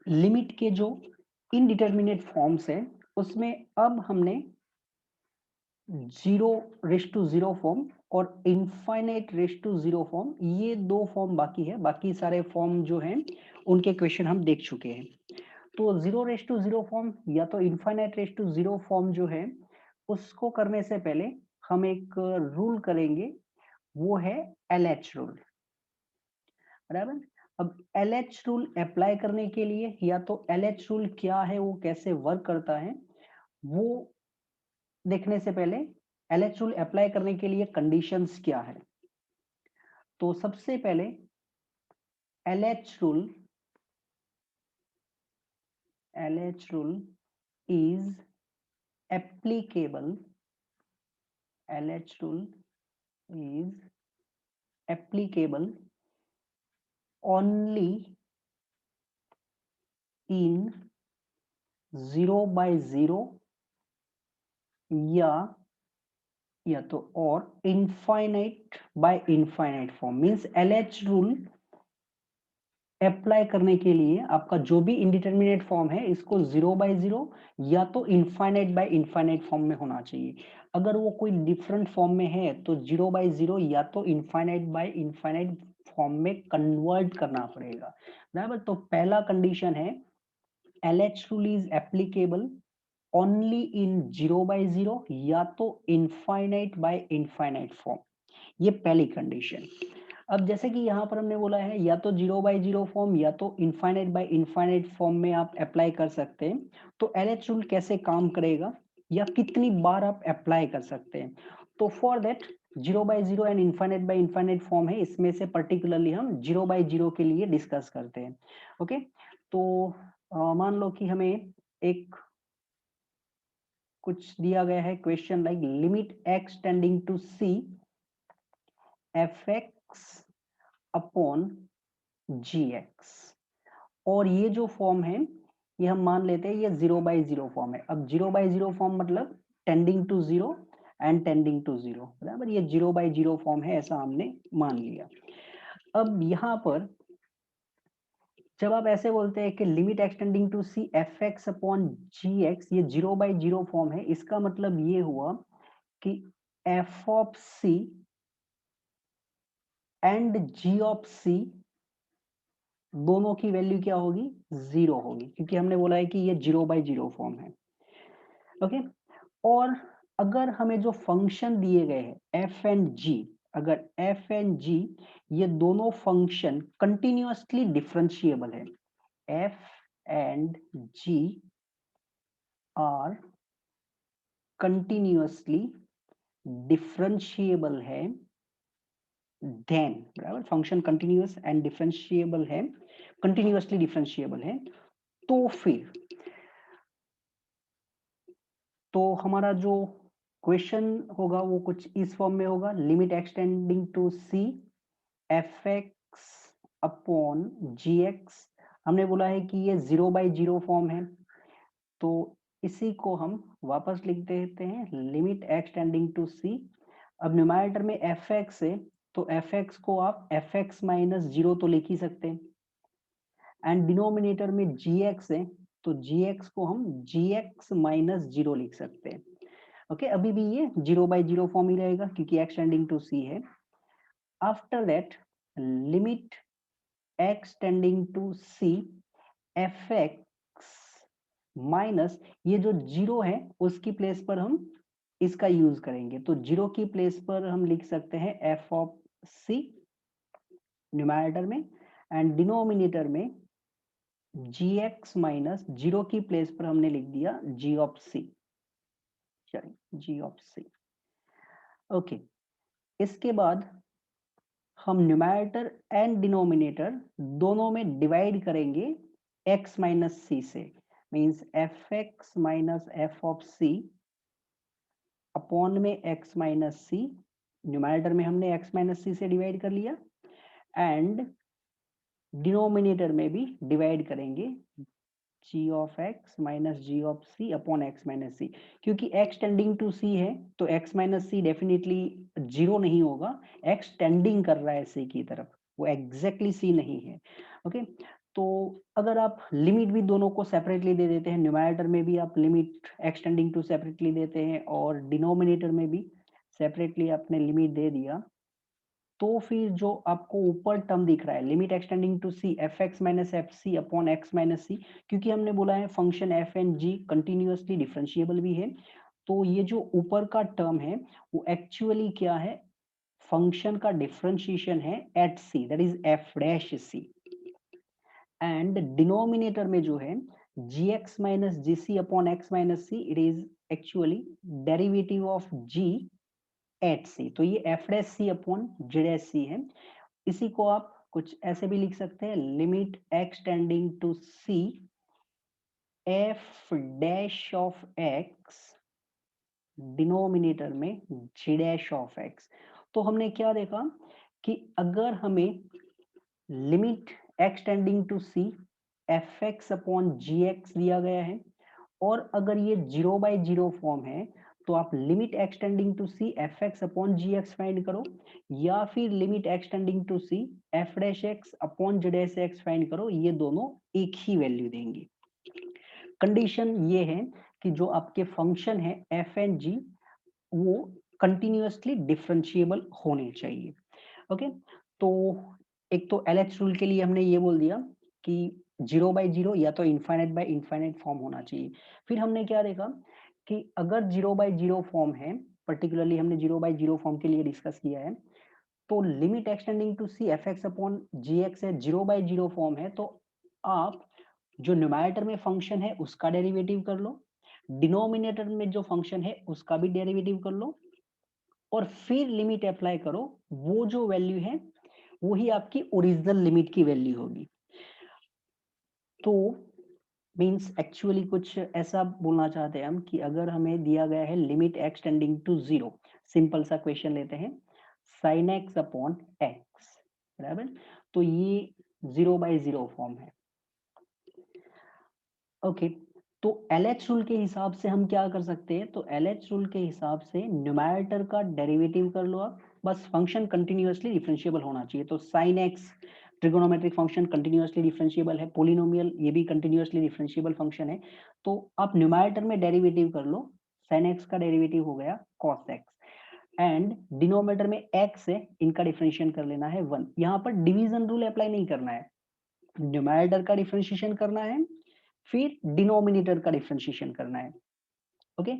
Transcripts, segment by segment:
Limit के जो indeterminate forms है उसमें अब हमने 0 रेश टू 0 फॉर्म और इनफाइनाइट रेश टू 0 फॉर्म, ये दो फॉर्म बाकी है। बाकी सारे फॉर्म जो हैं उनके क्वेश्चन हम देख चुके हैं। तो 0 रेश टू 0 फॉर्म या तो इनफाइनाइट रेश टू 0 फॉर्म जो है उसको करने से पहले हम एक रूल करेंगे, वो है एलएच रूल। बराबर। अब एलएच रूल अप्लाई करने के लिए, या तो एलएच रूल क्या है, वो कैसे वर्क करता है, वो देखने से पहले एलएच रूल अप्लाई करने के लिए कंडीशंस क्या है। तो सबसे पहले LH rule is applicable LH rule is applicable only in 0/0 या तो और infinite by infinite form. Means LH rule apply करने के लिए आपका जो भी इंडिटरमिनेट फॉर्म है इसको 0/0 या तो इनफाइनाइट बाय इनफाइनाइट फॉर्म में होना चाहिए। अगर वो कोई डिफरेंट फॉर्म में है तो 0/0 या तो इनफाइनाइट बाय इनफाइनाइट फॉर्म में कन्वर्ट करना पड़ेगा। बराबर। तो पहला कंडीशन है LH rule is applicable only in 0/0 या तो इनफाइनाइट बाय इनफाइनाइट फॉर्म, ये पहली कंडीशन। अब जैसे कि यहाँ पर हमने बोला है या तो 0/0 फॉर्म या तो इनफाइनाइट बाय इनफाइनाइट फॉर्म में आप अप्लाई कर सकते हैं। तो एलएच रूल कैसे काम करेगा या कितनी बार आप अप्लाई कर सकते हैं, तो for that 0/0 and infinite by infinite form है, इसमें से पर्टिकुलरली हम 0/0 के लिए डिस्कस करते हैं। ओके। तो मान लो कि हमें एक कुछ दिया गया है question like limit x tending to C F x upon ji X, और ये जो फॉर्म है ये हम मान लेते हैं ये 0/0 फॉर्म है। अब 0/0 फॉर्म मतलब tending to 0 and tending to 0, बराबर। ये 0/0 फॉर्म है ऐसा हमने मान लिया। अब यहाँ पर जब आप ऐसे बोलते हैं कि limit extending to C F x upon ji x, ये 0/0 फॉर्म है, इसका मतलब ये हुआ कि f of c and g of c दोनों की वैल्यू क्या होगी, 0 होगी, क्योंकि हमने बोला है कि ये 0/0 फॉर्म है। ओके। और अगर हमें जो फंक्शन दिए गए हैं एफ एंड जी, अगर एफ एंड जी ये दोनों फंक्शन कंटिन्यूअसली डिफरेंशिएबल है, F and G are continuously differentiable है, देन, बराबर, फंक्शन कंटिन्यूअस एंड डिफरेंशिएबल है, कंटिन्यूअसली डिफरेंशिएबल है, तो फिर तो हमारा जो क्वेश्चन होगा वो कुछ इस फॉर्म में होगा, limit extending to C F x upon ji x. हमने बोला है कि ये 0/0 फॉर्म है, तो इसी को हम वापस लिख देते हैं, लिमिट एक्सटेंडिंग टू सी। अब न्यूमरेटर में एफ एक्स है तो एफ एक्स को आप एफ एक्स माइनस 0 तो लिख ही सकते हैं, एंड डिनोमिनेटर में जी एक्स है तो जी एक्स को हम जी एक्स माइनस 0 लिख सकते हैं। ओके। अभी भी ये 0/0 फॉर्म ही रहेगा क्योंकि x टेंडिंग टू c है। After that limit x tending to c F x minus, ये जो 0 है उसकी प्लेस पर हम इसका यूज करेंगे, तो 0 की प्लेस पर हम लिख सकते हैं एफ ऑफ सी न्यूमरेटर में, एंड डिनोमिनेटर में जी एक्स माइनस 0 की प्लेस पर हमने लिख दिया g of c, g of c. Okay. इसके बाद हम न्यूमरेटर एंड डिनोमिनेटर दोनों में डिवाइड करेंगे x माइनस सी से, means F x minus F of C upon में x माइनस सी, न्यूमरेटर में हमने x माइनस सी से डिवाइड कर लिया, एंड डिनोमिनेटर में भी डिवाइड करेंगे g of x minus g of C upon x minus c. क्योंकि x टेंडिंग टू c है तो x माइनस सी डेफिनेटली 0 नहीं होगा, x टेंडिंग कर रहा है c की तरफ, वो एग्जैक्टली c नहीं है। ओके। तो अगर आप लिमिट भी दोनों को सेपरेटली दे देते हैं, न्यूमरेटर में भी आप लिमिट एक्सटेंडिंग टू सेपरेटली देते हैं और डिनोमिनेटर में भी सेपरेटली आपने लिमिट दे दिया, तो फिर जो आपको ऊपर टर्म दिख रहा है limit extending to C F x minus f c upon x minus c, क्योंकि हमने बोला है function f and g continuously differentiable भी है, तो ये जो ऊपर का टर्म है वो एक्चुअली क्या है, फंक्शन का डिफरेंशिएशन है at C, that is F dash C. And denominator में जो है gx minus gc upon x minus C, it is actually derivative of g at c, तो ये f dash c upon g dash c है। इसी को आप कुछ ऐसे भी लिख सकते हैं, limit x tending to c f dash of x denominator में g डैश ऑफ x। तो हमने क्या देखा कि अगर हमें limit x tending to c F x upon ji X दिया गया है और अगर ये 0/0 फॉर्म है तो आप limit x tending to C F x upon ji X find करो, या फिर limit x tending to C F dash X upon G dash X find करो, ये दोनों एक ही वैल्यू देंगे। कंडीशन ये है कि जो आपके फंक्शन है एफ एंड जी वो कंटिन्यूअसली डिफरेंशिएबल होने चाहिए। ओके, तो एक तो एलएच रूल के लिए हमने ये बोल दिया कि 0/0 या तो इनफाइनाइट बाय इनफाइनाइट फॉर्म होना चाहिए। फिर हमने क्या देखा कि अगर 0/0 फॉर्म है, पर्टिकुलरली हमने 0/0 फॉर्म के लिए डिस्कस किया है, तो limit extending to C F x upon ji X है, 0/0 फॉर्म है, तो आप जो न्यूमरेटर में फंक्शन है उसका डेरिवेटिव कर लो, डिनोमिनेटर में जो फंक्शन है उसका भी डेरिवेटिव कर लो और फिर लिमिट अप्लाई करो, वो जो वैल्यू है वही आपकी ओरिजिनल लिमिट की वैल्यू होगी। तो मींस एक्चुअली कुछ ऐसा बोलना चाहते हैं हम कि अगर हमें दिया गया है limit x tending to 0, simple सा क्वेश्चन लेते हैं, साइन एक्स अपॉन एक्स, बराबर, तो ये 0/0 फॉर्म है। ओके, तो LH रूल के हिसाब से हम क्या कर सकते हैं, तो LH रूल के हिसाब से न्यूमरेटर का डेरिवेटिव कर लो आप, बस फंक्शन कंटिन्यूअसली डिफरेंशिएबल होना चाहिए। तो sine x trigonometric function continuously differentiable है, पोलिनोमियल ये भी कंटिन्यूअसली डिफरेंशिएबल फंक्शन है, तो आप न्यूमरेटर में डेरिवेटिव कर लो, साइन एक्स का डेरिवेटिव हो गया कॉस एक्स एंड डिनोमिनेटर में एक्स है, इनका डिफरेंशिएशन कर लेना है 1। यहाँ पर डिवीजन रूल अप्लाई नहीं करना है, न्यूमरेटर का डिफरेंशिएशन करना है फिर डिनोमिनेटर का डिफरेंशिएशन करना है। ओके,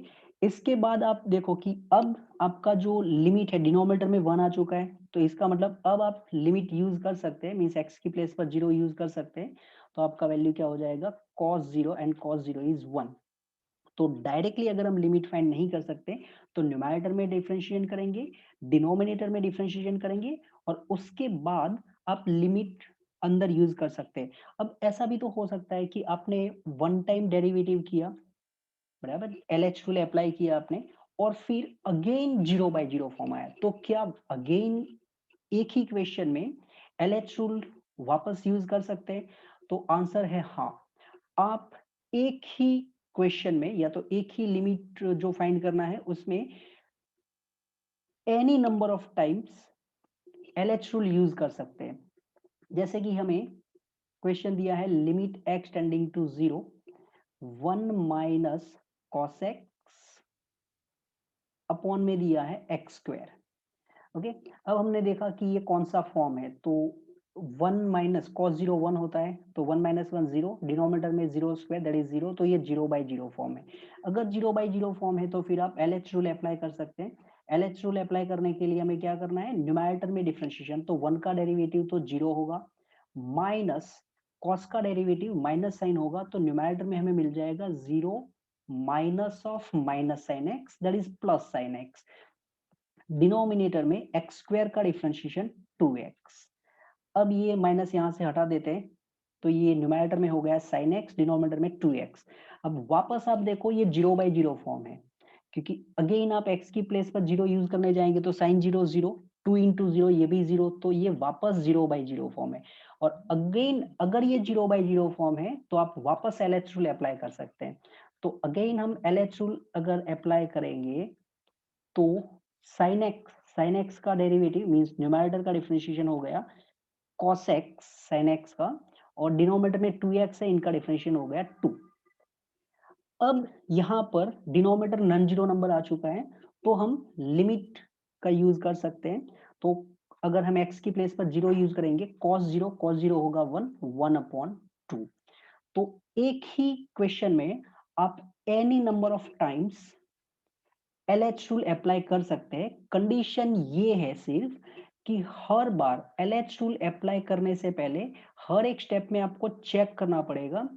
इसके बाद आप देखो कि अब आपका जो लिमिट है डिनोमिनेटर में 1 आ चुका है, तो इसका मतलब अब आप लिमिट यूज कर सकते हैं, मींस x की प्लेस पर 0 यूज कर सकते हैं, तो आपका वैल्यू क्या हो जाएगा, cos 0 एंड cos 0 इज 1। तो डायरेक्टली अगर हम लिमिट फाइंड नहीं कर सकते तो न्यूमरेटर में डिफरेंशिएशन करेंगे, डिनोमिनेटर में डिफरेंशिएशन करेंगे और उसके बाद आप लिमिट अंदर यूज कर सकते हैं। अब ऐसा भी तो हो सकता है कि आपने वन टाइम डेरिवेटिव किया, बराबर, एलएच रूल अप्लाई किया आपने और फिर अगेन 0/0 फॉर्म आया, तो क्या अगेन एक ही क्वेश्चन में एलएच रूल वापस यूज कर सकते हैं? तो आंसर है हाँ, आप एक ही क्वेश्चन में या तो एक ही लिमिट जो फाइंड करना है उसमें any number of times LH rule use कर सकते हैं। जैसे कि हमें क्वेश्चन दिया है limit x tending to 0 1 minus cos X upon में दिया है एक्स स्क्वायर। ओके, अब हमने देखा कि ये कौन सा फॉर्म है, तो 1 माइनस कॉस 0 1 होता है, तो 1 माइनस 1 0, डिनोमिनेटर में 0 स्क्वायर दैट इज 0, तो ये 0/0 फॉर्म है। अगर 0/0 फॉर्म है तो फिर आप एलएच रूल अप्लाई कर सकते हैं। एलएच रूल अप्लाई करने के लिए हमें क्या करना है, न्यूमरेटर में डिफरेंशिएशन, तो 1 का डेरिवेटिव तो 0 होगा, माइनस कॉस का डेरिवेटिव माइनस साइन होगा, तो न्यूमरेटर में हमें मिल जाएगा 0 minus of minus sine x that is plus sine x, denominator में एक्स स्क्वायर का डिफरेंशिएशन 2x। अब ये माइनस यहां से हटा देते हैं, तो ये न्यूमरेटर में हो गया sin x, डिनोमिनेटर में 2x। अब वापस आप देखो ये 0/0 फॉर्म है, क्योंकि अगेन आप x की प्लेस पर 0 यूज करने जाएंगे तो sin 0 0, 2 इंटू 0 ये भी 0, तो ये वापस 0/0 फॉर्म है। और अगेन अगर ये 0/0 फॉर्म है तो आप वापस LH रूल अप्लाई कर सकते हैं। तो अगेन हम LH रूल अगर अप्लाई करेंगे तो sin x का डेरिवेटिव मींस न्यूमरेटर का डिफरेंशिएशन हो गया cos x sin x का, और डिनोमिनेटर में 2x है, इनका डिफरेंशिएशन हो गया 2। अब यहाँ पर डिनोमिनेटर नॉन जीरो नंबर आ चुका है, तो हम लिमिट का यूज कर सकते हैं। तो अगर हम x की प्लेस पर 0 यूज करेंगे, cos 0 होगा 1/2। तो एक ही क्वेश्चन में आप any number of times LH rule apply कर सकते हैं। कंडीशन ये है सिर्फ कि हर बार LH रूल अप्लाई करने से पहले हर एक स्टेप में आपको चेक करना पड़ेगा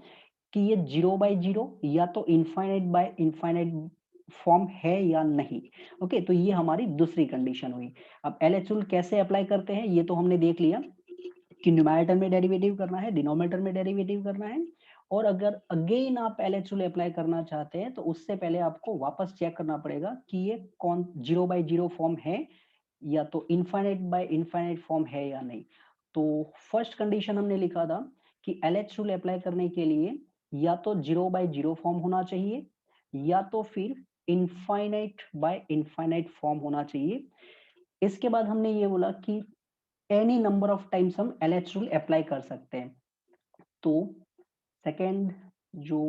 कि ये 0/0 या तो इनफाइनाइट बाय इनफाइनाइट फॉर्म है या नहीं। ओके, तो ये हमारी दूसरी कंडीशन हुई। अब LH रूल कैसे अप्लाई करते हैं ये तो हमने देख लिया कि न्यूमरेटर में डेरिवेटिव करना है, डिनोमिनेटर में डेरिवेटिव करना है। और अगर अगेन आप LH रूल अप्लाई करना चाहते हैं तो उससे पहले आपको वापस चेक करना पड़ेगा कि ये कौन 0/0 फॉर्म है या तो इनफाइनाइट बाय इनफाइनाइट फॉर्म है या नहीं। तो फर्स्ट कंडीशन हमने लिखा था कि LH रूल अप्लाई करने के लिए या तो 0/0 फॉर्म होना चाहिए या तो फिर इनफाइनाइट बाय इनफाइनाइट फॉर्म होना चाहिए। इसके बाद हमने ये बोला कि एनी नंबर ऑफ टाइम्स हम LH रूल अप्लाई कर सकते हैं। तो सेकेंड जो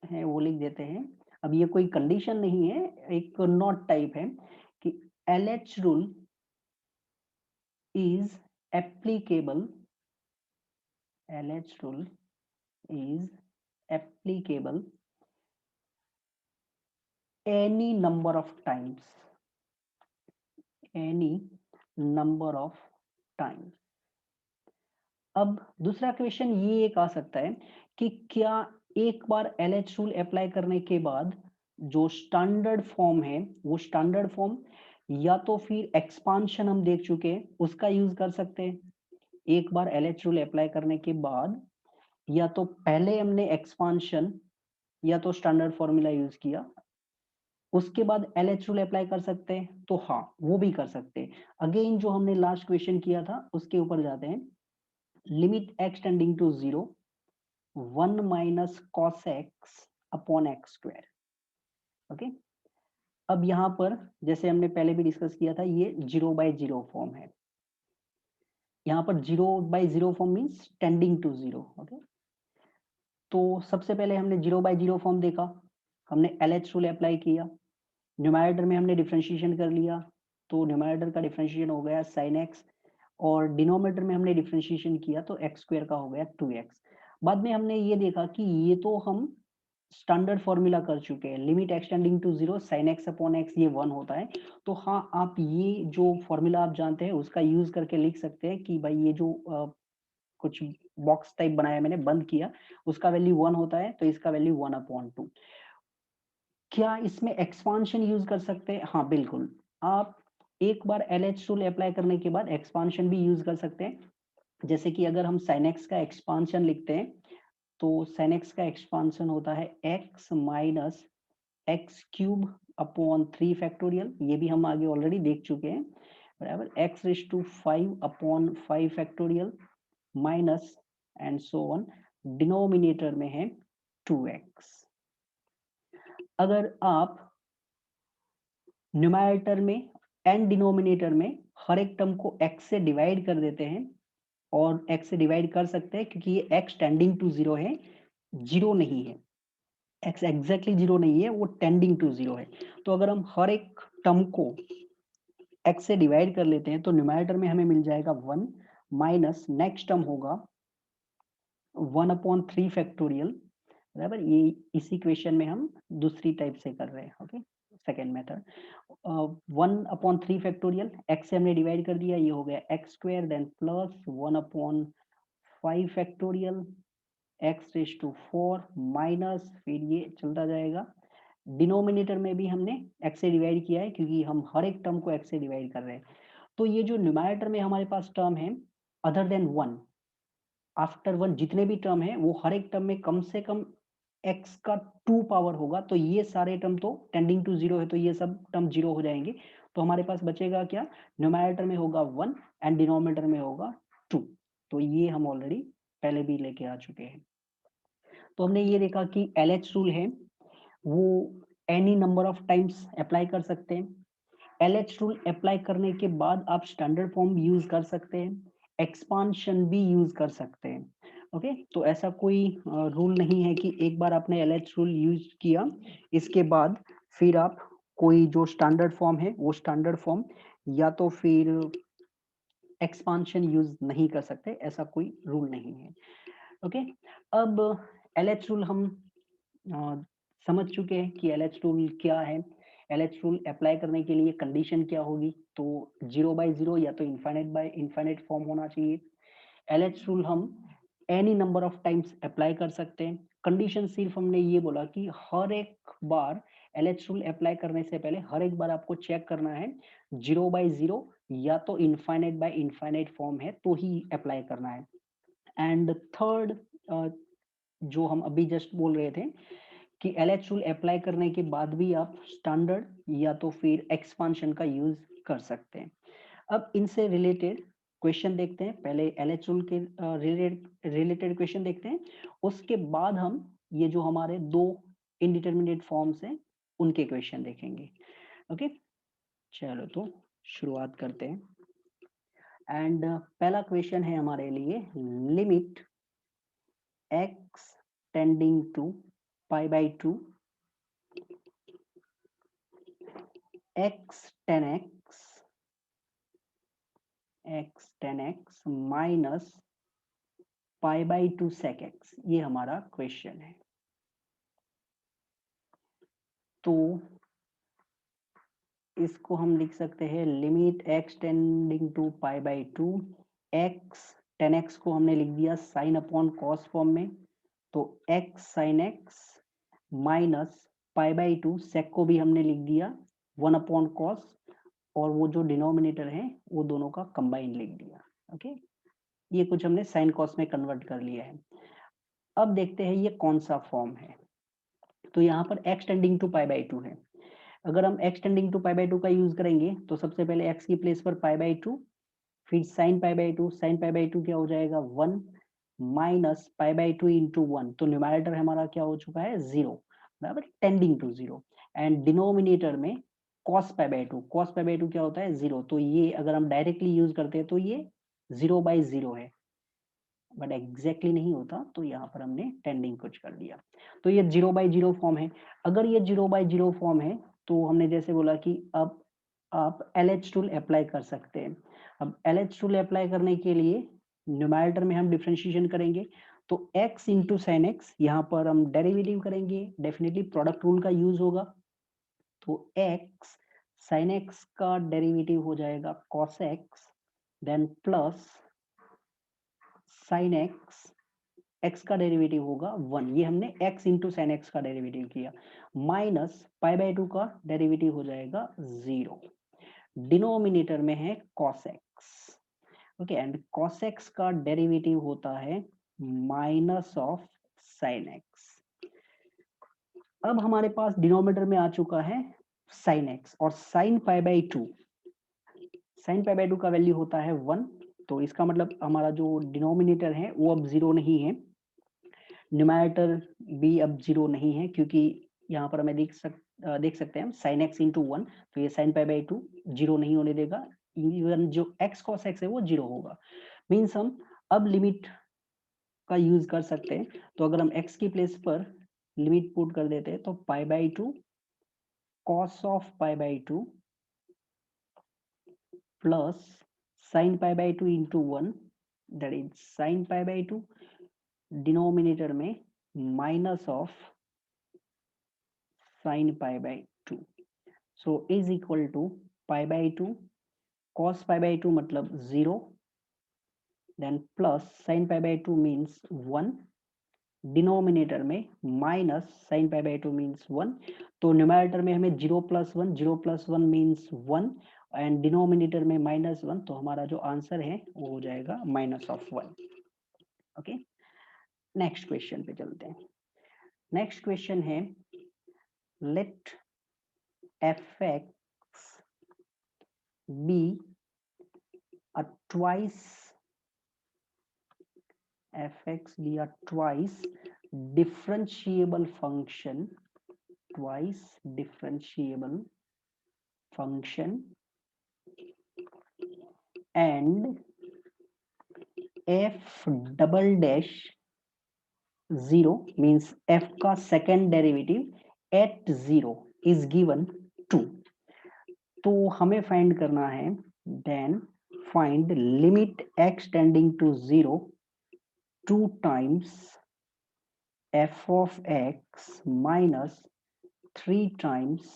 है वो लिख देते हैं। अब ये कोई कंडीशन नहीं है, एक नॉट टाइप है कि LH rule is applicable, LH rule is applicable any number of times, any number of times। अब दूसरा क्वेश्चन ये एक आ सकता है कि क्या एक बार LH रूल अप्लाई करने के बाद जो स्टैंडर्ड फॉर्म है वो स्टैंडर्ड फॉर्म या तो फिर एक्सपांशन हम देख चुके हैं उसका यूज कर सकते हैं। एक बार LH रूल अप्लाई करने के बाद या तो पहले हमने एक्सपांशन या तो स्टैंडर्ड फॉर्मूला यूज किया, उसके बाद LH रूल अप्लाई कर सकते हैं, तो हाँ वो भी कर सकते हैं। अगेन जो हमने लास्ट क्वेश्चन किया था उसके ऊपर जाते हैं। Limit x tending to 0 1 minus cos x upon x square. Okay, अब यहाँ पर जैसे हमने पहले भी डिस्कस किया था ये 0/0 फॉर्म है। यहाँ पर 0/0 form means tending to 0। Okay, तो सबसे पहले हमने 0/0 फॉर्म देखा, हमने LH रूल अप्लाई किया, न्यूमरेटर में हमने डिफरेंशिएशन कर लिया, तो न्यूमरेटर का डिफरेंशिएशन हो गया sin x और डिनोमिनेटर में हमने डिफरेंशिएशन किया तो x स्क्वायर का हो गया 2x। बाद में हमने ये देखा कि ये तो हम स्टैंडर्ड फॉर्मूला कर चुके हैं, limit extending to 0 sin x upon x ये 1 होता है। तो हाँ आप ये जो फॉर्मूला आप जानते हैं उसका यूज करके लिख सकते हैं कि भाई ये जो कुछ बॉक्स टाइप बनाया मैंने बंद किया उसका वैल्यू 1 होता है, तो इसका वैल्यू 1/2। क्या इसमें एक्सपांशन यूज कर सकते हैं? हाँ बिल्कुल, आप एक बार LH रूल अप्लाई करने के बाद एक्सपांशन भी यूज कर सकते हैं। जैसे कि अगर हम sin x का एक्सपांशन लिखते हैं तो sin x का एक्सपांशन होता है x minus x cube upon 3 factorial, ये भी हम आगे ऑलरेडी देख चुके हैं, बराबर x raise to 5 upon 5 factorial minus and so on, denominator में है 2x। अगर आप न्यूमरेटर में एंड डिनोमिनेटर में हर एक टर्म को x से डिवाइड कर देते हैं, और x से डिवाइड कर सकते हैं क्योंकि ये x टेंडिंग टू 0 है, 0 नहीं है, x एग्जैक्टली 0 नहीं है, वो टेंडिंग टू 0 है। तो अगर हम हर एक टर्म को x से डिवाइड कर लेते हैं तो न्यूमरेटर में हमें मिल जाएगा 1 माइनस नेक्स्ट टर्म होगा 1/3 फैक्टोरियल, बराबर। ये इसी क्वेश्चन में हम दूसरी टाइप से कर रहे हैं। Okay, second method 1/3 factorial, x से हमने डिवाइड कर दिया, ये हो गया x square, then plus 1/5 factorial x raise to 4 minus, फिर ये चलता जाएगा। डिनोमिनेटर में भी हमने x से डिवाइड किया है क्योंकि हम हर एक टर्म को x से डिवाइड कर रहे हैं। तो ये जो न्यूमरेटर में हमारे पास टर्म है अदर देन 1, आफ्टर 1 जितने भी टर्म है वो हर एक टर्म में कम से कम x का 2 पावर होगा, तो ये सारे टर्म तो टेंडिंग टू 0 है तो ये सब टर्म 0 हो जाएंगे। तो हमारे पास बचेगा क्या, न्यूमरेटर में होगा 1 एंड डिनोमिनेटर में होगा 2। तो ये हम ऑलरेडी पहले भी लेके आ चुके हैं। तो हमने ये देखा कि LH रूल है वो any number of times apply कर सकते हैं। LH रूल अप्लाई करने के बाद आप स्टैंडर्ड फॉर्म यूज कर सकते हैं। एक्सपांशन भी यूज कर सकते हैं। ओके, तो ऐसा कोई रूल नहीं है कि एक बार आपने एलएच रूल यूज किया इसके बाद फिर आप कोई जो स्टैंडर्ड फॉर्म है वो स्टैंडर्ड फॉर्म या तो फिर एक्सपांशन यूज नहीं कर सकते, ऐसा कोई रूल नहीं है। ओके, अब एलएच रूल हम अ, समझ चुके हैं कि एलएच रूल क्या है। एलएच रूल अप्लाई करने के लिए कंडीशन क्या होगी, तो 0/0 या तो इनफाइनाइट बाय इनफाइनाइट फॉर्म होना चाहिए। एलएच रूल हम any number of times apply कर सकते हैं। कंडीशन सिर्फ हमने ये बोला कि हर एक बार एलएच रूल अप्लाई करने से पहले हर एक बार आपको चेक करना है 0/0 या तो इनफाइनाइट बाय इनफाइनाइट फॉर्म है तो ही अप्लाई करना है। एंड थर्ड, जो हम अभी जस्ट बोल रहे थे कि एलएच रूल अप्लाई करने के बाद भी आप स्टैंडर्ड या तो फिर एक्सपांशन का यूज कर सकते हैं। अब इनसे रिलेटेड क्वेश्चन देखते हैं। पहले एलएच रूल के रिलेटेड क्वेश्चन देखते हैं, उसके बाद हम ये जो हमारे दो इनडिटर्मिनेट फॉर्म्स हैं उनके क्वेश्चन देखेंगे। ओके, चलो तो शुरुआत करते हैं। एंड पहला क्वेश्चन है हमारे लिए, limit x tending to π/2 x 10x minus π/2 sec x, ये हमारा क्वेश्चन है। तो इसको हम लिख सकते हैं limit x tending to π/2 x 10x को हमने लिख दिया साइन अपॉन कॉस फॉर्म में, तो x sin x minus π/2 sec को भी हमने लिख दिया 1 अपॉन कॉस, और वो जो डिनोमिनेटर है वो दोनों का कंबाइन लिख दिया। ओके, ये कुछ हमने साइन कॉस में कन्वर्ट कर लिया है। अब देखते हैं ये कौन सा फॉर्म है। तो यहाँ पर x टेंडिंग टू π/2 है। अगर हम x टेंडिंग टू π/2 का यूज करेंगे तो सबसे पहले x की प्लेस पर π/2, फिर sin π/2, sin π/2 क्या हो जाएगा 1 माइनस π/2 इंटू 1, तो न्यूमरेटर हमारा क्या हो चुका है 0, बराबर टेंडिंग टू 0। एंड डिनोमिनेटर में cos π/2, cos π/2 क्या होता है 0, तो ये अगर हम डायरेक्टली यूज करते हैं तो ये 0/0 है, बट एग्जैक्टली नहीं होता, तो यहाँ पर हमने टेंडिंग कुछ कर दिया, तो ये 0/0 फॉर्म है। अगर ये 0/0 फॉर्म है तो हमने जैसे बोला कि अब आप LH टूल अप्लाई कर सकते हैं। अब LH टूल अप्लाई करने के लिए न्यूमरेटर में हम डिफरेंशिएशन करेंगे, तो x इंटू साइन एक्स, यहाँ पर हम डेरिवेटिव करेंगे, डेफिनेटली प्रोडक्ट रूल का यूज होगा, तो x साइन एक्स का डेरिवेटिव हो जाएगा cos x, then plus sine X, x का डेरिवेटिव होगा 1, ये हमने x इंटू साइन एक्स का डेरिवेटिव किया, माइनस π/2 का डेरिवेटिव हो जाएगा 0, डिनोमिनेटर में है cos x। Okay, and cos x का डेरिवेटिव होता है माइनस ऑफ साइन x। अब हमारे पास डिनोमिनेटर में आ चुका है साइन x और साइन π/2, साइन π/2 का वैल्यू होता है 1, तो इसका मतलब हमारा जो डिनोमिनेटर है वो अब 0 नहीं है, न्यूमरेटर भी अब 0 नहीं है, क्योंकि यहाँ पर हमें देख सकते हैं हम साइन एक्स इंटू 1, तो ये साइन π/2 0 नहीं होने देगा, इवन जो x cos x है वो 0 होगा। मीन्स हम अब लिमिट का यूज कर सकते हैं, तो अगर हम x की प्लेस पर लिमिट पुट कर देते हैं तो π/2 cos of π/2 plus sine π/2 into 1, that is sine π/2, denominator में minus of sin π/2, so is equal to π/2 cos π/2 मतलब 0, then plus sin π/2 means 1, denominator में माइनस sin π/2 मीन्स 1, तो न्यूमरेटर में हमें 0 plus 1, 0 plus 1 means 1, and denominator में minus 1, तो हमारा जो आंसर है वो हो जाएगा minus of 1। Okay, next question पे चलते हैं। नेक्स्ट क्वेश्चन है late fx be a twice differentiable function, twice differentiable function, and f double dash 0 means f का second derivative at 0 is given 2। तो हमें फाइंड करना है, then find limit x tending to 0 2 times f of x minus 3 times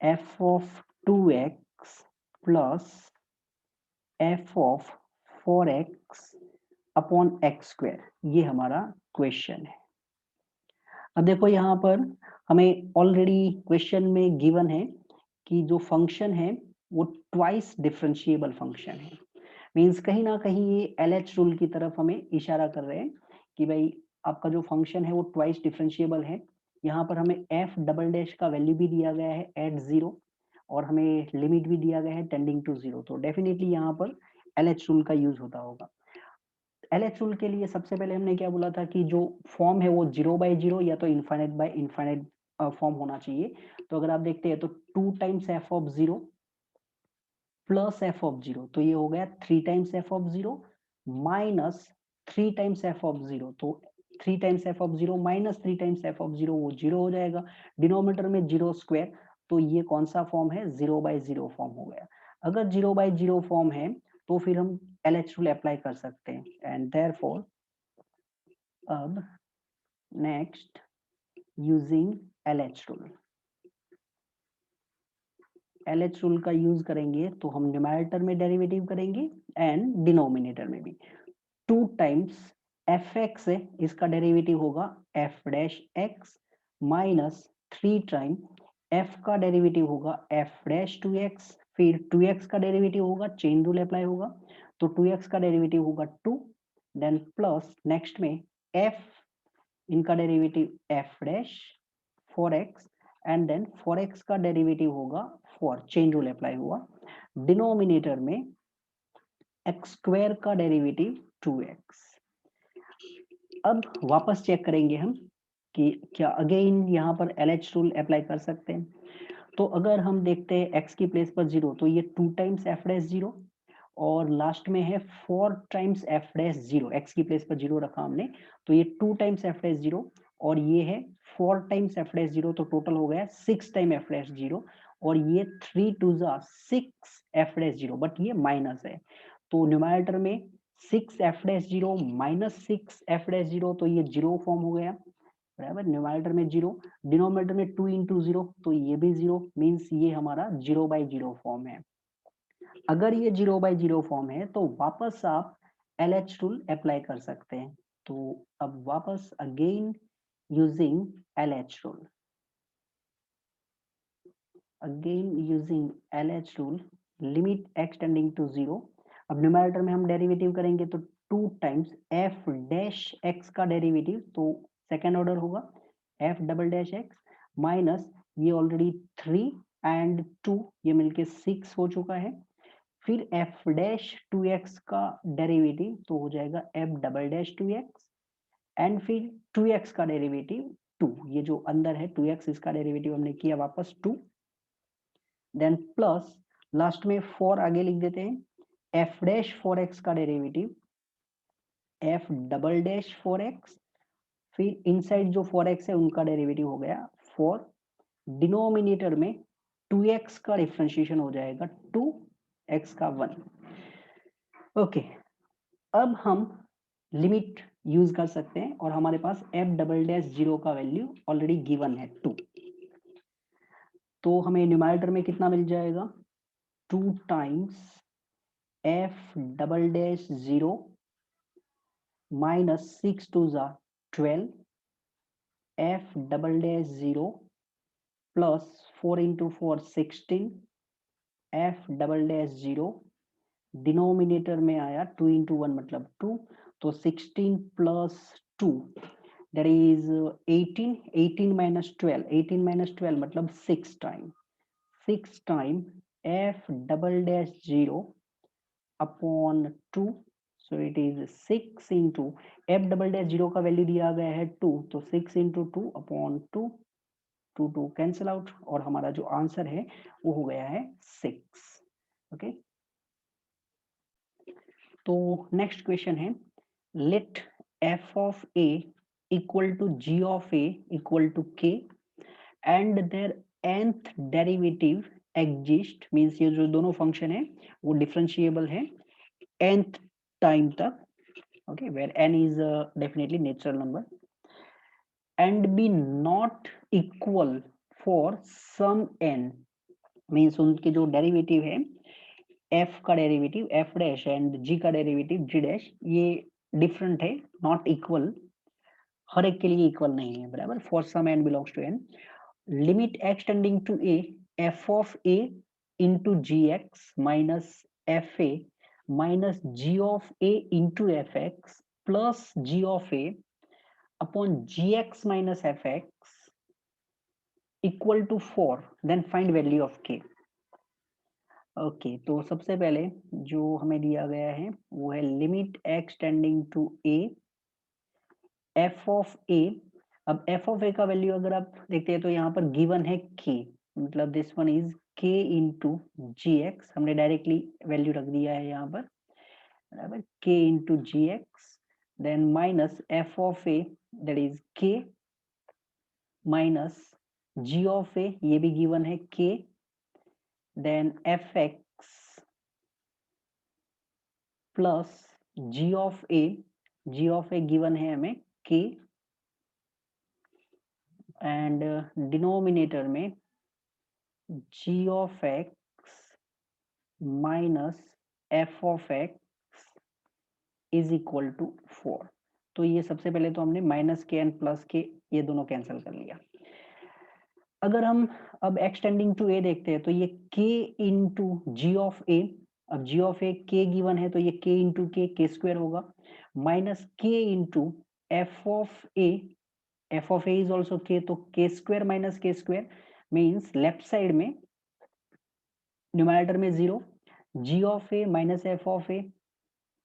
f of 2x plus f of 4x upon x square. ये हमारा question है। अब देखो यहाँ पर हमें ऑलरेडी क्वेश्चन में गिवन है कि जो फंक्शन है वो ट्वाइस डिफरेंशिएबल फंक्शन है। मीन्स कहीं ना कहीं ये एलएच रूल की तरफ हमें इशारा कर रहे हैं कि भाई आपका जो फंक्शन है वो ट्वाइस डिफरेंशिएबल है। यहाँ पर हमें एफ डबल डैश का वैल्यू भी दिया गया है एट 0 और हमें लिमिट भी दिया गया है टेंडिंग टू 0। तो डेफिनेटली यहाँ पर एलएच रूल का यूज होता होगा। एलएच रूल के लिए सबसे पहले हमने क्या बोला था कि जो फॉर्म है वो 0/0 या तो इनफाइनाइट बाय इनफाइनाइट फॉर्म होना चाहिए। तो अगर आप देखते हैं तो 2 times F of 0 plus F of 0, तो ये हो गया 3 times F of 0 minus 3 times F of 0। तो 3 times F of 0 minus 3 times F of 0 वो 0 हो जाएगा। डिनोमिनेटर में 0 स्क्वायर, तो ये कौन सा फॉर्म है, 0/0 फॉर्म हो गया। अगर 0/0 फॉर्म है तो फिर हम एलएच रूल अप्लाई कर सकते हैं। एंड देयरफॉर अब next using LH rule, LH rule का यूज करेंगे तो हम न्यूमरेटर में डेरिवेटिव करेंगे एंड डिनोमिनेटर में भी। 2 टाइम्स एफ एक्स है, इसका डेरिवेटिव होगा F dash x minus 3 time F का डेरिवेटिव होगा एफ डैश 2x, फिर 2x का डेरिवेटिव होगा, चेन रूल अप्लाई होगा तो 2x का डेरिवेटिव होगा 2, देन प्लस नेक्स्ट में f इनका derivative F dash 4x and then 4x का डेरिवेटिव होगा 4, चेन रूल अप्लाई हुआ। डिनोमिनेटर में x स्क्वायर का डेरिवेटिव 2x। अब वापस चेक करेंगे हम कि क्या अगेन यहाँ पर LH रूल अप्लाई कर सकते हैं। तो अगर हम देखते हैं x की प्लेस पर 0 तो ये 2 टाइम्स एफ डैश 0 और लास्ट में है 4 टाइम्स एफ डैश 0। x की प्लेस पर 0 रखा हमने तो ये 2 टाइम्स एफ डैश 0 और ये है 4 टाइम्स एफ डैश 0, तो टोटल हो गया 6 टाइम एफ डैश 0 और ये 3 2 6 एफ डैश 0, बट ये माइनस है तो न्यूमरेटर में 6 F dash 0 minus 6 F dash 0, तो ये 0 फॉर्म हो गया बराबर। न्यूमरेटर में 0, डिनोमिनेटर में 2 इंटू 0 तो ये भी 0, मीन्स ये हमारा 0/0 फॉर्म है। अगर ये 0/0 फॉर्म है तो वापस आप LH रूल अप्लाई कर सकते हैं। तो अब वापस again using LH rule, again using LH rule, limit x tending to 0। अब न्यूमरेटर में हम डेरिवेटिव करेंगे तो 2 टाइम्स f डैश x का डेरिवेटिव, तो सेकेंड ऑर्डर होगा f double dash x minus ये ऑलरेडी 3 एंड 2 ये मिलके 6 हो चुका है। फिर f डैश 2x का डेरिवेटिव तो हो जाएगा f double dash 2x and फिर 2x का डेरिवेटिव 2, ये जो अंदर है 2x इसका डेरिवेटिव हमने किया वापस 2, देन प्लस लास्ट में 4 आगे लिख देते हैं f डैश 4x का derivative f double dash 4x, फिर इनसाइड जो 4x है उनका डेरिवेटिव हो गया 4, डिनोमिनेटर में 2x का डिफरेंशिएशन हो जाएगा 2x का 1। ओके, अब हम लिमिट यूज कर सकते हैं और हमारे पास f डबल डैश 0 का वैल्यू ऑलरेडी गिवन है 2, तो हमें न्यूमरेटर में कितना मिल जाएगा 2 times f double dash 0 minus 6 2 12 f double dash 0 plus 4 into 4 16 f double dash 0, denominator में आया 2 इंटू 1 मतलब 2, तो 16 plus 2 that is 18, 18 minus 12, 18 minus 12 मतलब 6 time, 6 time f double dash 0 upon 2, so it is 6 into f double dash 0 का value दिया गया है 2, तो 6 इंटू 2 अपॉन 2, 2 2 कैंसिल आउट और हमारा जो आंसर है वो हो गया है 6। ओके, तो नेक्स्ट क्वेश्चन है, late f of a equal to g of a equal to k and their nth derivative exist, means ये जो दोनों फंक्शन है वो डिफरेंशिएबल है nth टाइम तक, okay, where n is definitely natural number, and be not equal for some n, means उनके जो derivative है f का derivative f dash and g का डेरिवेटिव g डैश, ये डिफरेंट है, नॉट इक्वल, हर एक के लिए इक्वल नहीं है, बराबर, for some n belongs to n, limit x tending to a f of a into gx minus fa minus g of a into fx plus g of a upon gx minus fx equal to 4, then find value of k. Okay, तो सबसे पहले जो हमें दिया गया है वो है limit x tending to a f of a। अब f ऑफ a का वैल्यू अगर आप देखते हैं तो यहाँ पर गिवन है k, मतलब this one is k into g x, हमने डायरेक्टली वैल्यू रख दिया है यहाँ पर, बराबर, k into g x, then minus f of a that is k minus g of a, ये भी गिवन है k, then fx plus g of a given है हमें k, एंड डिनोमिनेटर में g of x minus f of x is equal to 4। तो ये सबसे पहले तो हमने माइनस के एंड प्लस के ये दोनों कैंसिल कर लिया। अगर हम अब एक्सटेंडिंग टू ए देखते हैं तो ये k इंटू जी ऑफ ए, अब जी ऑफ ए के गिवन है तो ये k इंटू के स्क्वायर होगा, minus k into f of a is also k, तो k square minus k square means left side में न्यूमरेटर में 0, g of a minus F of a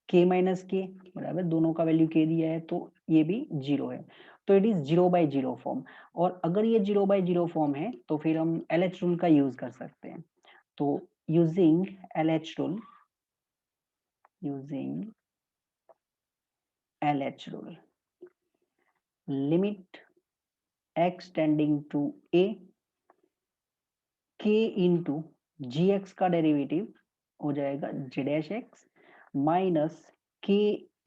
k minus k, बराबर, दोनों का value k दिया है तो ये भी 0 है, तो इट इज 0/0 फॉर्म। और अगर ये 0/0 फॉर्म है तो फिर हम LH रूल का यूज कर सकते हैं। तो using LH rule, limit x tending to a, k into g x का डेरिवेटिव हो जाएगा g dash x minus k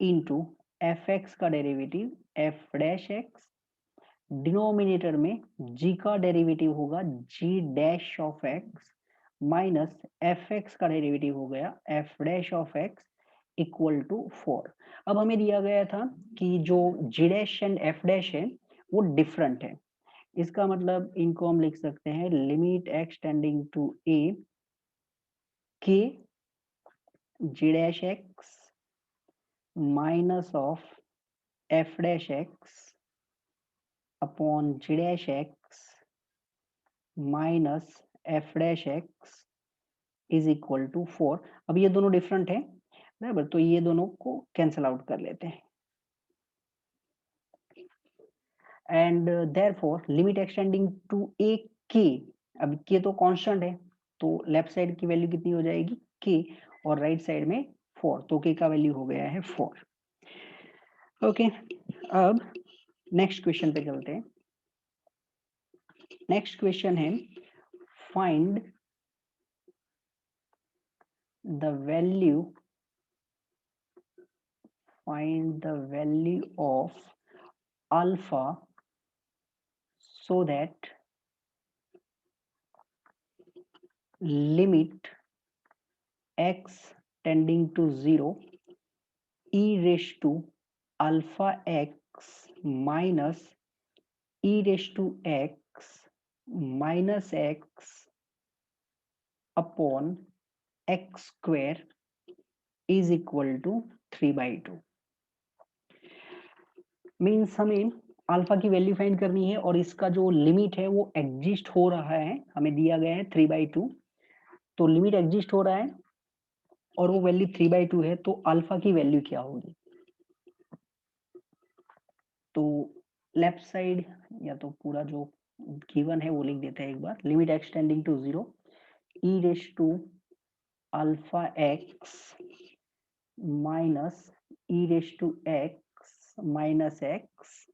into f x का derivative F dash x, denominator में g का डेरिवेटिव होगा g dash of x minus f x का derivative हो गया f dash of x equal to 4। अब हमें दिया गया था कि जो g dash and f dash है वो डिफरेंट है, इसका मतलब इनको हम लिख सकते हैं limit x tending to a k g dash x minus of f dash x upon g dash x minus f dash x is equal to 4। अब ये दोनों डिफरेंट है, बराबर, तो ये दोनों को कैंसिल आउट कर लेते हैं, and therefore limit extending to a k, अब के तो कांस्टेंट है तो लेफ्ट साइड की वैल्यू कितनी हो जाएगी के, और राइट साइड में 4, तो के का वैल्यू हो गया है 4। ओके, अब नेक्स्ट क्वेश्चन पे चलते हैं। नेक्स्ट क्वेश्चन है find the value of alpha so that limit x tending to 0 e raised to alpha x minus e raised to x minus x upon x square is equal to 3/2। Means हमें alpha की value find करनी है और इसका जो limit है वो exist हो रहा है, हमें दिया गया है 3/2, तो लिमिट एग्जिस्ट हो रहा है और वो वैल्यू 3/2 है, तो अल्फा की वैल्यू क्या होगी। तो लेफ्ट साइड या तो पूरा जो गिवन है वो लिख देते हैं एक बार, limit x tending to 0 e raise to alpha x minus e raise to x minus x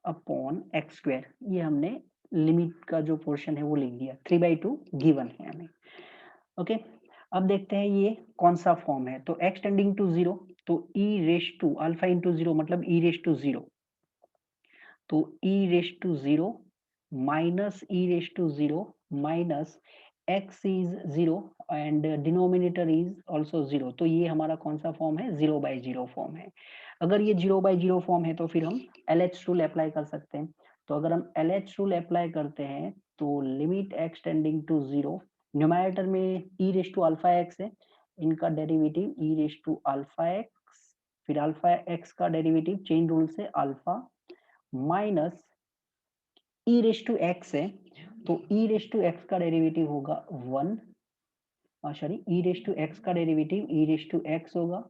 upon x square, ये हमने लिमिट का जो पोर्शन है वो लिख दिया, 3/2 गिवन है हमें। ओके, अब देखते हैं ये कौन सा फॉर्म है। तो x टेंडिंग टू 0, तो e raise to alpha into 0 मतलब e रेस टू 0, तो e raise to 0 minus e raise to 0 minus x is 0 and denominator is also 0, तो ये हमारा कौन सा फॉर्म है, 0/0 फॉर्म है। अगर ये 0/0 फॉर्म है तो फिर हम LH रूल अप्लाई कर सकते हैं। तो अगर हम LH रूल अप्लाई करते हैं तो limit x tending to 0, numerator में e raise to alpha x है, इनका derivative e raise to alpha x, फिर अल्फा एक्स का डेरिवेटिव चेन रूल से alpha minus e raise to x है, तो ई रेस टू एक्स का derivative होगा 1, sorry e raise to x का derivative e raise to x होगा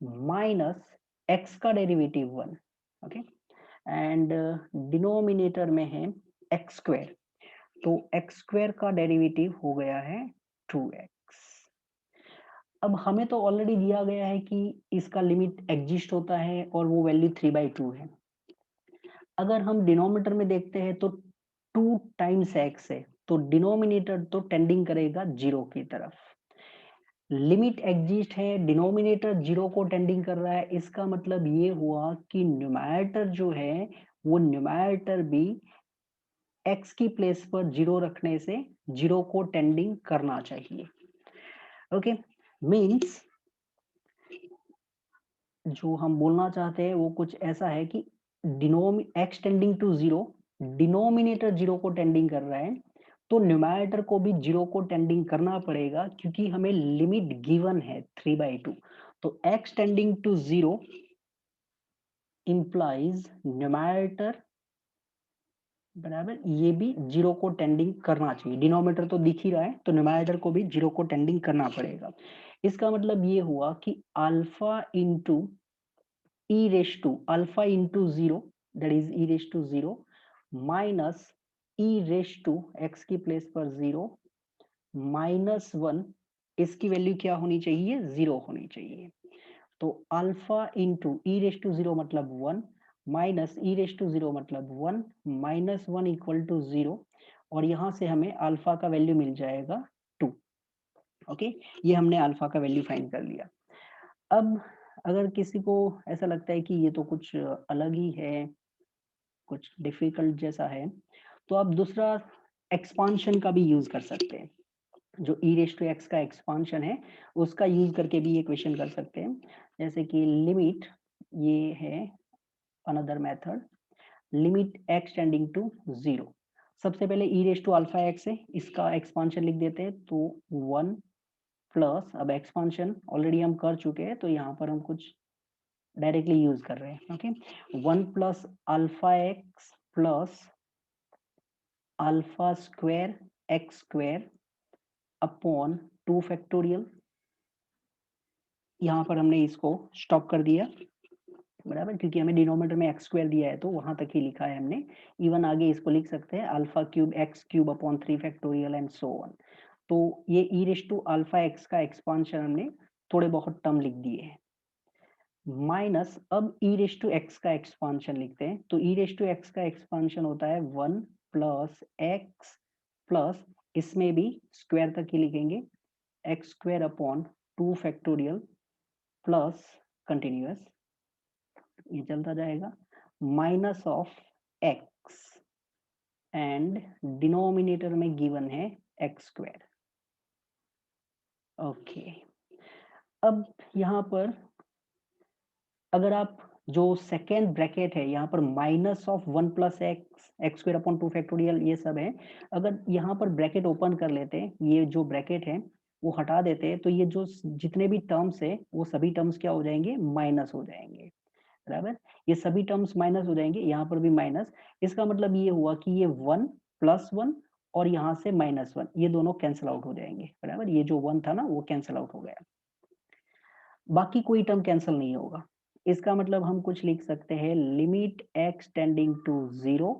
minus x का डेरिवेटिव 1। ओके, एंड डिनोमिनेटर में है एक्स स्क्वायर, तो एक्स स्क्वायर का डेरिवेटिव हो गया है 2x। अब हमें तो ऑलरेडी दिया गया है कि इसका लिमिट एग्जिस्ट होता है और वो वैल्यू 3/2 है। अगर हम डिनोमिनेटर में देखते हैं तो 2 टाइम्स x है, तो डिनोमिनेटर तो टेंडिंग करेगा 0 की तरफ। लिमिट एग्जिस्ट है, डिनोमिनेटर 0 को टेंडिंग कर रहा है, इसका मतलब ये हुआ कि न्यूमरेटर जो है वो न्यूमरेटर भी x की प्लेस पर 0 रखने से 0 को टेंडिंग करना चाहिए। ओके, मीन्स जो हम बोलना चाहते हैं वो कुछ ऐसा है कि x टेंडिंग टू 0, डिनोमिनेटर 0 को टेंडिंग कर रहा है, तो न्यूमरेटर को भी 0 को टेंडिंग करना पड़ेगा क्योंकि हमें लिमिट गिवन है 3/2। तो x tending to 0 implies numerator बराबर ये भी 0 को टेंडिंग करना चाहिए। डिनोमिनेटर तो दिख ही रहा है, तो न्यूमरेटर को भी 0 को टेंडिंग करना पड़ेगा। इसका मतलब ये हुआ कि alpha into e raised to alpha into 0, that is e raised to 0 minus e raised to x की प्लेस पर 0 माइनस 1, इसकी वैल्यू क्या होनी चाहिए, 0 होनी चाहिए। तो alpha into e raise to 0 मतलब 1 माइनस ई रेस टू 0 मतलब 1 माइनस 1 इक्वल टू 0, और यहां से हमें अल्फा का वैल्यू मिल जाएगा 2। ओके, ये हमने अल्फा का वैल्यू फाइंड कर लिया। अब अगर किसी को ऐसा लगता है कि ये तो कुछ अलग ही है, कुछ डिफिकल्ट जैसा है, तो आप दूसरा एक्सपांशन का भी यूज कर सकते हैं। जो ई रेस टू एक्स का एक्सपांशन है उसका यूज करके भी ये क्वेश्चन कर सकते हैं। जैसे कि लिमिट, ये है another method, limit x tending to 0। सबसे पहले e raise to alpha x है, इसका एक्सपांशन लिख देते हैं, तो 1 प्लस, अब एक्सपांशन ऑलरेडी हम कर चुके हैं तो यहाँ पर हम कुछ डायरेक्टली यूज कर रहे हैं। Okay, 1 plus alpha x plus alpha square x square upon 2 factorial, यहाँ पर हमने इसको स्टॉप कर दिया बराबर, क्योंकि हमें डिनोमिनेटर में एक्स स्क्वायर दिया है तो वहां तक ही लिखा है हमने। इवन आगे इसको लिख सकते हैं alpha cube x cube upon 3 factorial and so on. तो ये ई रेस टू अल्फा एक्स का एक्सपांशन हमने थोड़े बहुत टर्म लिख दिए हैं, माइनस अब ई रेस टू एक्स का एक्सपांशन लिखते हैं। तो ई रेस टू एक्स का एक्सपांशन होता है 1 प्लस एक्स प्लस, इसमें भी स्क्वायर तक ही लिखेंगे, x square upon 2 factorial plus continuous, ये चलता जाएगा, minus of x and denominator में गिवन है एक्स स्क्वायर। ओके, अब यहाँ पर अगर आप जो सेकेंड ब्रैकेट है यहाँ पर minus of 1 plus x x square upon 2 factorial ये सब है, अगर यहाँ पर ब्रैकेट ओपन कर लेते हैं, ये जो ब्रैकेट है वो हटा देते हैं, तो ये जो जितने भी टर्म्स है वो सभी टर्म्स क्या हो जाएंगे, माइनस हो जाएंगे बराबर। ये सभी टर्म्स माइनस हो जाएंगे, यहाँ पर भी माइनस। इसका मतलब ये हुआ कि ये 1 प्लस 1 और यहाँ से माइनस 1, ये दोनों कैंसिल आउट हो जाएंगे बराबर। ये जो 1 था ना वो कैंसिल आउट हो गया, बाकी कोई टर्म कैंसिल नहीं होगा। इसका मतलब हम कुछ लिख सकते हैं, लिमिट एक्स टेंडिंग टू 0,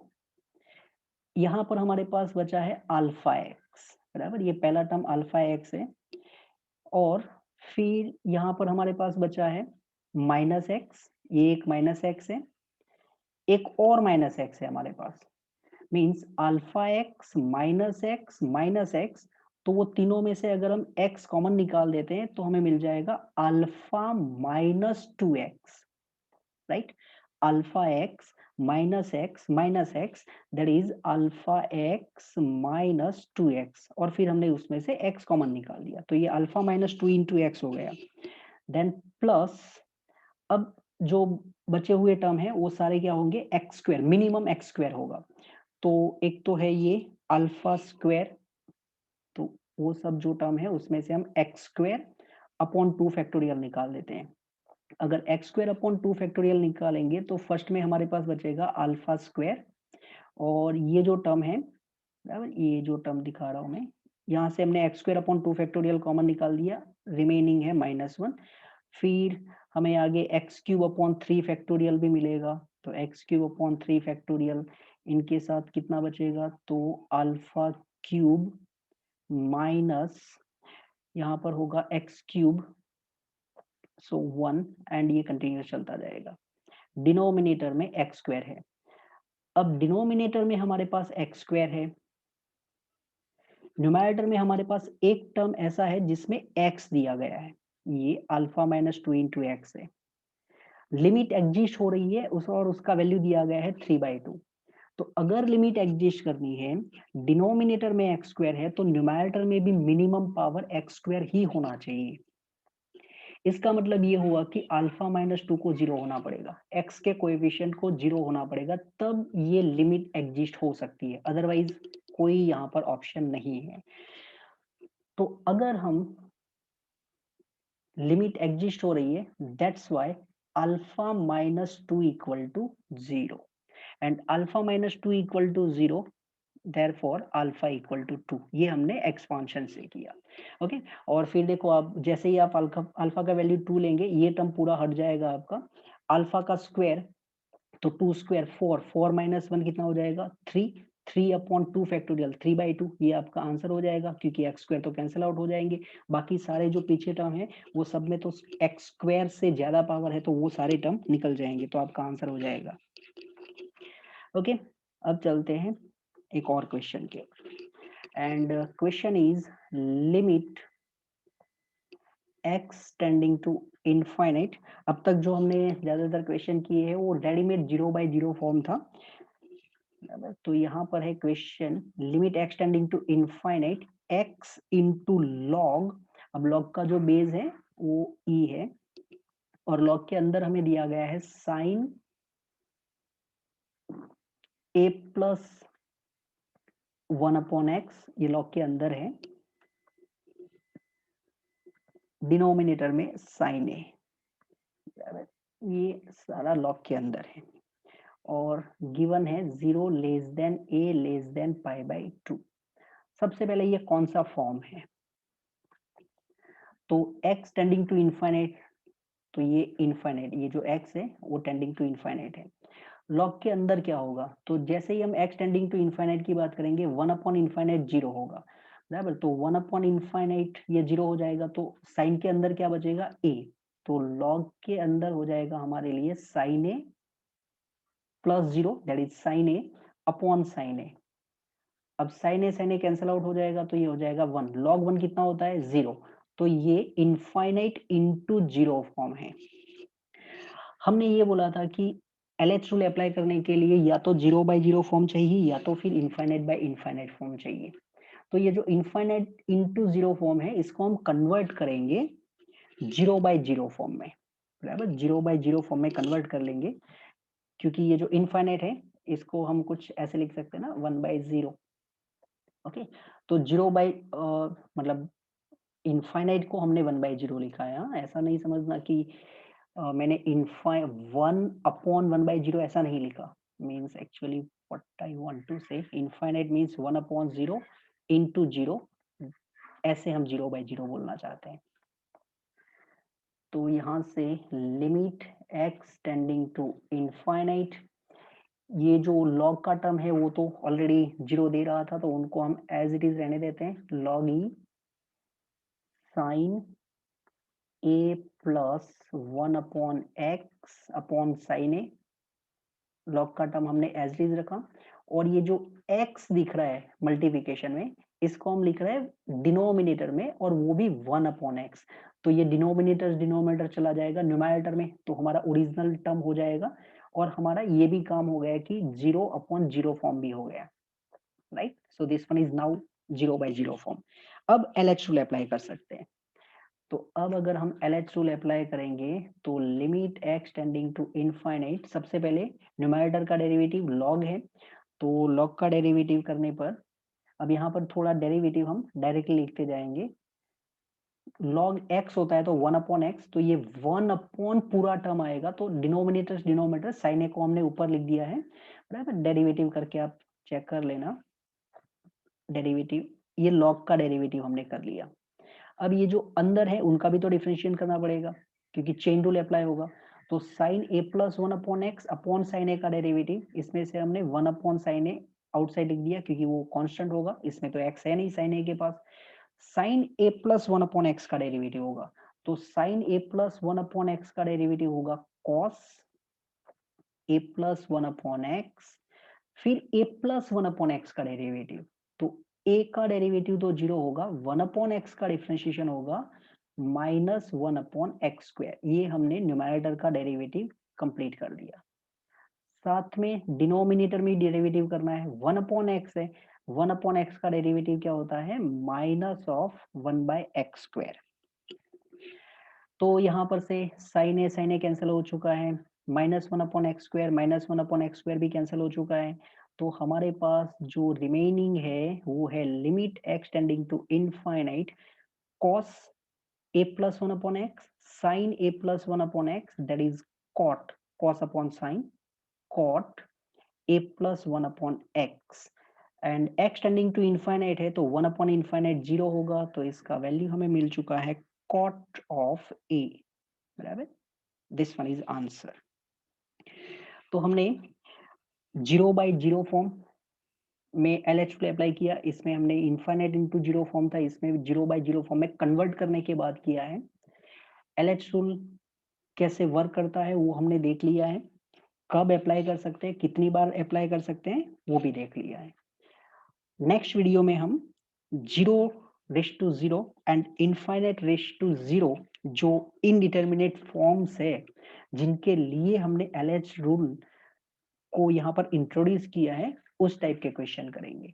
यहाँ पर हमारे पास बचा है अल्फा एक्स बराबर, ये पहला टर्म अल्फा एक्स है, और फिर यहाँ पर हमारे पास बचा है माइनस एक्स, ये एक माइनस एक्स है, एक और माइनस एक्स है हमारे पास, means alpha x minus x, तो वो तीनों में से अगर हम x कॉमन निकाल देते हैं तो हमें मिल जाएगा alpha minus 2x, right. Alpha x minus x that is alpha x minus 2x, और फिर हमने उसमें से x कॉमन निकाल दिया, तो ये अल्फा माइनस 2 इंटू एक्स हो गया। देन प्लस, अब जो बचे हुए टर्म है वो सारे क्या होंगे, x square, minimum x square होगा। तो एक तो है ये अल्फा स्क्वायर, तो वो सब जो टर्म है उसमें से हम एक्स स्क्वायर अपॉन 2 फैक्टोरियल निकाल देते हैं। अगर एक्स स्क्वायर अपॉन 2 फैक्टोरियल निकालेंगे तो फर्स्ट में हमारे पास बचेगा अल्फा स्क्वायर, और ये जो टर्म है, बराबर, ये जो टर्म दिखा रहा हूं मैं, यहाँ से हमने x square upon 2 factorial common निकाल दिया, रिमेनिंग है -1। फिर हमें आगे एक्स क्यूब अपॉन 3 फैक्टोरियल भी मिलेगा, तो एक्स क्यूब अपॉन 3 फैक्टोरियल, इनके साथ कितना बचेगा, तो अल्फा क्यूब माइनस, यहाँ पर होगा एक्स क्यूब, सो 1, एंड ये कंटिन्यूस चलता जाएगा। डिनोमिनेटर में एक्स स्क्वायर है, अब डिनोमिनेटर में हमारे पास एक्स स्क्वायर है, न्यूमरेटर में हमारे पास एक टर्म ऐसा है जिसमें x दिया गया है, ये अल्फा माइनस 2 इंटू एक्स है, लिमिट एग्जिस्ट हो रही है उस, और उसका वैल्यू दिया गया है 3/2। तो अगर लिमिट एग्जिस्ट करनी है, डिनोमिनेटर में एक्स स्क्वायर है, तो न्यूमरेटर में भी मिनिमम पावर एक्स स्क्वायर ही होना चाहिए। इसका मतलब ये हुआ कि अल्फा माइनस 2 को 0 होना पड़ेगा, x के कोएफिशिएंट को 0 होना पड़ेगा, तब ये लिमिट एग्जिस्ट हो सकती है, अदरवाइज कोई यहाँ पर ऑप्शन नहीं है। तो अगर हम लिमिट एग्जिस्ट हो रही है, that's why alpha minus 2 equal to 0, and alpha minus 2 equal to 0, therefore alpha equal to 2, ये हमने एक्सपांशन से किया। ओके, और फिर देखो आप जैसे ही आप अल्फा का वैल्यू 2 लेंगे, ये टर्म पूरा हट जाएगा आपका, अल्फा का स्क्वायर, तो 2 स्क्वायर 4, 4 माइनस 1 कितना हो जाएगा, 3, 3 अपॉन 2 फैक्टोरियल 3/2, ये आपका आंसर हो जाएगा, क्योंकि एक्स स्क्वायर तो कैंसिल आउट हो जाएंगे। बाकी सारे जो पीछे टर्म है वो सब में तो एक्स स्क्वायर से ज्यादा पावर है, तो वो सारे टर्म निकल जाएंगे, तो आपका आंसर हो जाएगा। ओके, अब चलते हैं एक और क्वेश्चन के, and question is limit x tending to infinite. अब तक जो हमने ज्यादातर क्वेश्चन किए हैं वो रेडीमेड 0/0 फॉर्म था, तो यहाँ पर है question limit x tending to infinite x into log. अब लॉग का जो बेस है वो e है, और लॉग के अंदर हमें दिया गया है साइन a प्लस 1/x, ये लॉग के अंदर है, डिनोमिनेटर में साइन ए, ये सारा लॉग के अंदर है, और गिवन है 0 less than a less than π/2। सबसे पहले ये कौन सा फॉर्म है, तो x टेंडिंग टू इनफाइनाइट, तो ये इनफाइनाइट, ये जो x है वो टेंडिंग टू इनफाइनाइट है। लॉग के अंदर क्या होगा, तो जैसे ही हम x टेंडिंग टू इनफाइनाइट की बात करेंगे, 1/इनफाइनाइट 0 होगा, बराबर, तो 1/इनफाइनाइट ये 0 हो जाएगा, तो साइन के अंदर क्या बचेगा, a, तो लॉग के अंदर हो जाएगा हमारे लिए sine a plus 0, that is sine a upon sine a। अब साइन ए कैंसिल आउट हो जाएगा, तो ये हो जाएगा 1, लॉग 1 कितना होता है, 0, तो ये इनफाइनाइट इंटू 0 फॉर्म है। हमने ये बोला था कि LH रूल अप्लाई करने के लिए या तो 0/0 फॉर्म चाहिए, या तो फिर इनफाइनाइट बाय इनफाइनाइट फॉर्म चाहिए। तो ये जो इनफाइनाइट इंटू 0 फॉर्म है, इसको हम कन्वर्ट करेंगे 0/0 फॉर्म में, बराबर, 0/0 फॉर्म में कन्वर्ट कर लेंगे, क्योंकि ये जो इनफाइनाइट है इसको हम कुछ ऐसे लिख सकते हैं ना, 1/0। ओके, तो 0 बाई मतलब इनफाइनाइट को हमने 1/0 लिखा है, हाँ, ऐसा नहीं समझना कि मैंने 1/1/0 ऐसा नहीं लिखा, means actually what I want to say, infinite means 1/0 into 0, ऐसे हम 0/0 बोलना चाहते हैं। तो यहाँ से limit x tending to infinite, ये जो लॉग का टर्म है वो तो ऑलरेडी 0 दे रहा था, तो उनको हम एज इट इज रहने देते हैं, log e sine a plus 1/x/sin a, log का टर्म हमने एज इट इज रखा, और ये जो x दिख रहा है मल्टीप्लिकेशन में, इसको हम लिख रहे हैं डिनोमिनेटर में, और वो भी 1/x। तो ये डिनोमिनेटर चला जाएगा न्यूमरेटर में, तो हमारा ओरिजिनल टर्म हो जाएगा, और हमारा ये भी काम हो गया कि 0/0 फॉर्म भी हो गया, right. So this one is now 0/0 form. अब LH रूल अप्लाई कर सकते हैं। तो अब अगर हम LH रूल अप्लाई करेंगे तो limit x tending to infinite, सबसे पहले न्यूमरेटर का डेरिवेटिव log है, तो log का डेरिवेटिव करने पर, अब यहाँ पर थोड़ा डेरिवेटिव हम डायरेक्टली लिखते जाएंगे। log x होता है तो 1/x, तो ये 1 पूरा टर्म आएगा, तो डिनोमिनेटर साइन ए को हमने ऊपर लिख दिया है, बराबर। डेरिवेटिव करके आप चेक कर लेना, डेरिवेटिव, ये log का डेरिवेटिव हमने कर लिया। अब ये जो अंदर है उनका भी तो डिफरेंशिएशन करना पड़ेगा, क्योंकि चेन रूल अप्लाई होगा। तो sign a plus 1/x upon sine ए का डेरिवेटिव, इसमें से हमने 1/sin a आउटसाइड लिख दिया, क्योंकि वो कांस्टेंट होगा, इसमें तो x है नहीं साइन ए के पास। साइन ए प्लस 1/x का डेरिवेटिव होगा, तो साइन ए प्लस 1/x का डेरिवेटिव होगा कॉस ए प्लस 1/x, फिर a प्लस 1/x का डेरिवेटिव, तो a का डेरिवेटिव तो 0 होगा, 1/x का डिफरेंशिएशन होगा -1/x²। ये हमने न्यूमरेटर का डेरिवेटिव कंप्लीट कर दिया। साथ में डिनोमिनेटर में डेरिवेटिव करना है, 1/x है, 1/x का डेरिवेटिव क्या होता है, -1/x²। तो यहाँ पर से साइन ए कैंसिल हो चुका है, -1/x² भी कैंसिल हो चुका है, तो हमारे पास जो रिमेनिंग है वो है limit x tending to infinite cos a plus 1/x sin a plus 1/x, that is cot cos upon sin cot a plus 1/x, and x tending to infinite है तो 1/∞ 0 होगा, तो इसका वैल्यू हमें मिल चुका है cot ऑफ a, बराबर। This one is answer. तो हमने 0/0 फॉर्म में LH रूल अप्लाई किया, इसमें हमने इनफाइनाइट इंटू 0 फॉर्म था, इसमें 0/0 फॉर्म में कन्वर्ट करने के बाद किया है। LH रूल कैसे वर्क करता है वो हमने देख लिया है, कब अप्लाई कर सकते हैं, कितनी बार अप्लाई कर सकते हैं, वो भी देख लिया है। नेक्स्ट वीडियो में हम 0/0 एंड इनफाइनाइट/0 जो इनडिटर्मिनेट फॉर्म्स है, जिनके लिए हमने LH रूल को यहाँ पर इंट्रोड्यूस किया है, उस टाइप के क्वेश्चन करेंगे।